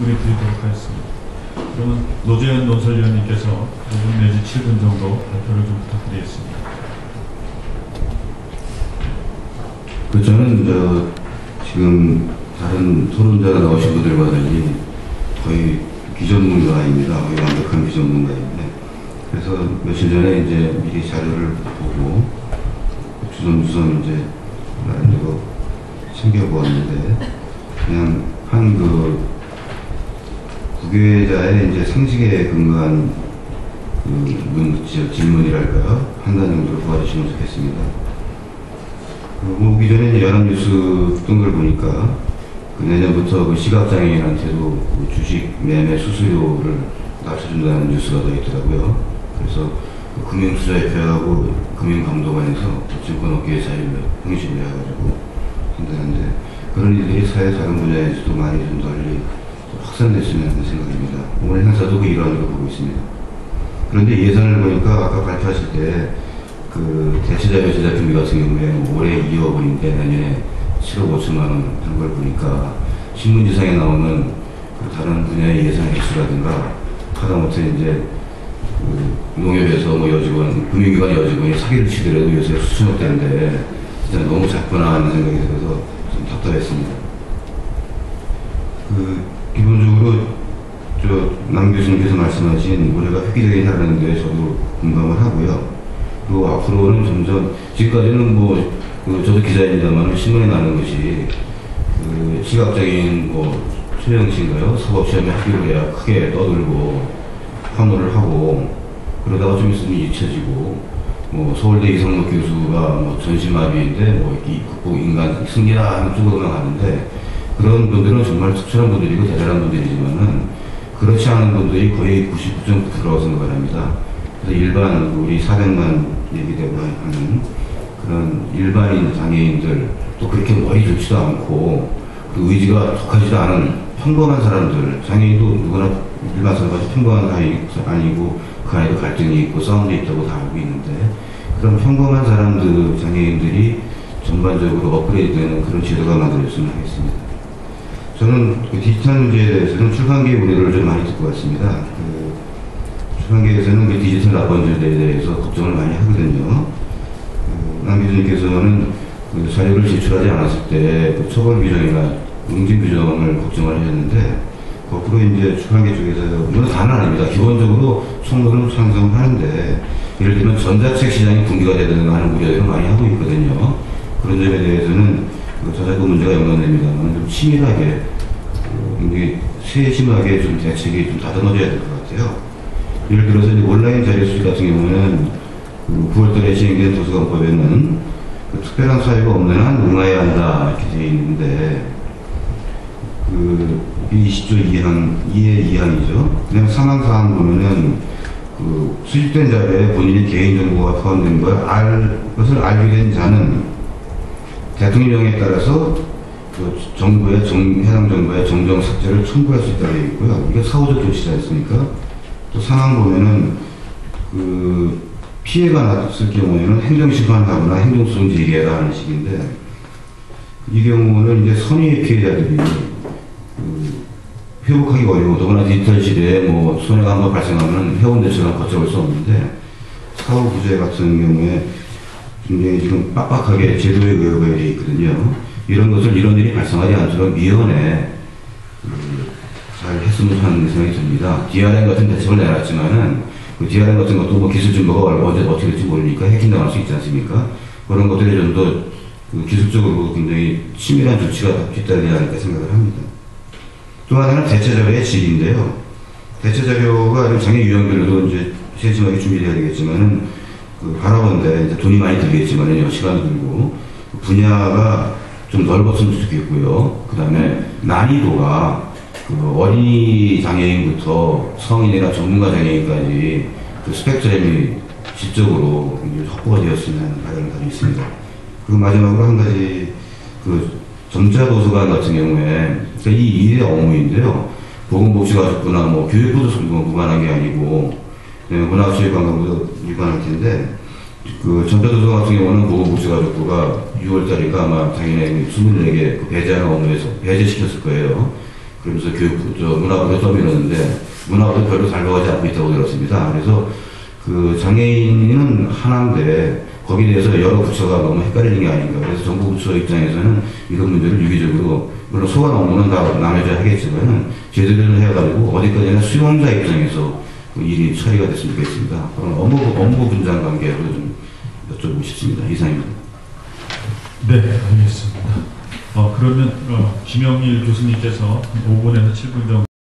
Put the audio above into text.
질문을 드리도록 하겠습니다. 그러면 노재현 논설위원님께서 5분 내지 7분 정도 발표를 좀 부탁드리겠습니다. 저는 지금 다른 토론자가 나오신 분들과 달리 거의 비전문가입니다. 거의 완벽한 비전문가인데, 그래서 며칠 전에 이제 미리 자료를 보고 주섬주섬 이제 나름대로 챙겨보았는데, 그냥 한 국외자의 이제 상식에 근거한 질문이랄까요? 판단 정도로 도와주시면 좋겠습니다. 오기 전에 이제 연합뉴스 뜬 걸 보니까 내년부터 시각장애인한테도 주식 매매 수수료를 낮춰준다는 뉴스가 더 있더라고요. 그래서 금융투자협회하고 금융감독원에서 증권업계의 자유를 형식으로 해가지고 한다는데, 그런 일들이 사회 다른 분야에서도 많이 좀 널리 확산됐으면 하는 생각입니다. 오늘 행사도 그 일환으로 보고 있습니다. 그런데 예산을 보니까 아까 발표하실 때 대체자료 제작비 같은 경우에 올해 2억 원인데 내년에 7억 5천만 원 한 걸 보니까 신문지상에 나오는 다른 분야의 예산 액수라든가 하다못해 이제 농협에서 여직원, 금융기관 여직원이 사기를 치더라도 요새 수천억 대인데 진짜 너무 작구나 하는 생각이 들어서 좀 답답했습니다. 기본적으로 남 교수님께서 말씀하신 올해가 획기적인 해라는데 저도 공감을 하고요. 그리고 앞으로는 점점, 지금까지는 저도 기자입니다만 신문에 나는 것이 시각장애인 최영씨인가요? 사법시험에 합격을 해야 크게 떠들고 환호를 하고, 그러다가 좀 있으면 잊혀지고, 서울대 이성록 교수가 전신마비인데 극복 인간 승리다 하는 쪽으로만 가는데, 그런 분들은 정말 특출한 분들이고 대단한 분들이지만은 그렇지 않은 분들이 거의 99.9%라고 생각을 합니다. 그래서 일반 우리 400만 얘기되고 하는 그런 일반인 장애인들, 또 그렇게 머리 좋지도 않고 그 의지가 독하지도 않은 평범한 사람들, 장애인도 누구나 일반 사람같이 평범한 사람이 아니고 그 안에도 갈등이 있고 싸움도 있다고 다 알고 있는데, 그런 평범한 사람들, 장애인들이 전반적으로 업그레이드되는 그런 제도가 만들어졌으면 하겠습니다. 저는 디지털 문제에 대해서는 출판계 우려를 좀 많이 듣고 왔습니다. 출판계에서는 디지털 납본들에 대해서 걱정을 많이 하거든요. 남 교수님께서는 자료를 제출하지 않았을 때 처벌 규정이나 응징 규정을 걱정을 하셨는데, 거꾸로 이제 출판계 쪽에서, 물론 다는 아닙니다. 기본적으로 총론을 찬성을 하는데, 예를 들면 전자책 시장이 붕괴가 되든가 하는 우려들을 많이 하고 있거든요. 그런 점에 대해서는 저작권 문제가 연관됩니다만 좀 치밀하게, 굉장히 세심하게 좀 대책이 좀 다듬어져야 될 것 같아요. 예를 들어서 이제 온라인 자료 수집 같은 경우는 9월달에 시행된 도서관법에는 특별한 사유가 없는 한 응하여야 한다 이렇게 되어 있는데, 20조 2의 2항이죠. 그냥 상한사항 보면은 수집된 자료에 본인의 개인정보가 포함된 것을 알게 된 자는 대통령령에 따라서 해당 정부의 정정 삭제를 청구할 수 있다고 되어 있고요. 이게 사후적 조치지 않습니까? 또 상황 보면은 피해가 났을 경우에는 행정심판하거나 행정소송 제기해라 하는 식인데, 이 경우는 이제 선의의 피해자들이 회복하기 어려워. 더구나 디지털 시대에 손해가 한번 발생하면 해운대처럼 거쳐올 수 없는데, 사후 구제 같은 경우에 굉장히 지금 빡빡하게 제도에 의거해 있거든요. 이런 것을 이런 일이 발생하지 않도록 미연에 잘 했으면 하는 생각이 듭니다. DRM 같은 대책을 내놨지만은 그 DRM 같은 것도 기술 정보가 언제 어떻게 될지 모르니까 해킹당할 수 있지 않습니까? 그런 것들이 좀 더 기술적으로 굉장히 치밀한 조치가 뒤따르지 않을까 생각을 합니다. 또 하나는 대체자료의 질인데요. 대체자료가 장애 유형별로도 이제 세심하게 준비해야 되겠지만은 바라본데 이제 돈이 많이 들겠지만은 시간도 들고 분야가 좀 넓었으면 좋겠고요. 그 다음에 난이도가 어린이 장애인부터 성인이나 전문가 장애인까지 스펙트럼이 질적으로 확보가 되었으면 하는 바람을 가지고 있습니다. 그리고 마지막으로 한 가지 점자도서관 같은 경우에 이 일의 업무인데요. 보건복지가족부나 교육부도 무관한 게 아니고 문화체육관광부도 무관할 텐데, 전자도서관 같은 경우는 보건복지가족부가 6월달인가 아마 당연히 24개 배제하는 업무에서 배제시켰을 거예요. 그러면서 문화부로 떠밀었는데 문화부도 별로 잘 나가지 않고 있다고 들었습니다. 그래서 그 장애인은 하나인데 거기에 대해서 여러 부처가 너무 헷갈리는 게 아닌가. 그래서 정부 부처 입장에서는 이런 문제를 유기적으로, 물론 소관 업무는 다 나눠져야 하겠지만 제대로 해가지고 어디까지나 수용자 입장에서 그 일이 처리가 됐으면 좋겠습니다. 그럼 업무 분장 관계로 좀 여쭤보고 싶습니다. 이상입니다. 네, 알겠습니다. 그러면 김영일 교수님께서 5분에서 7분 정도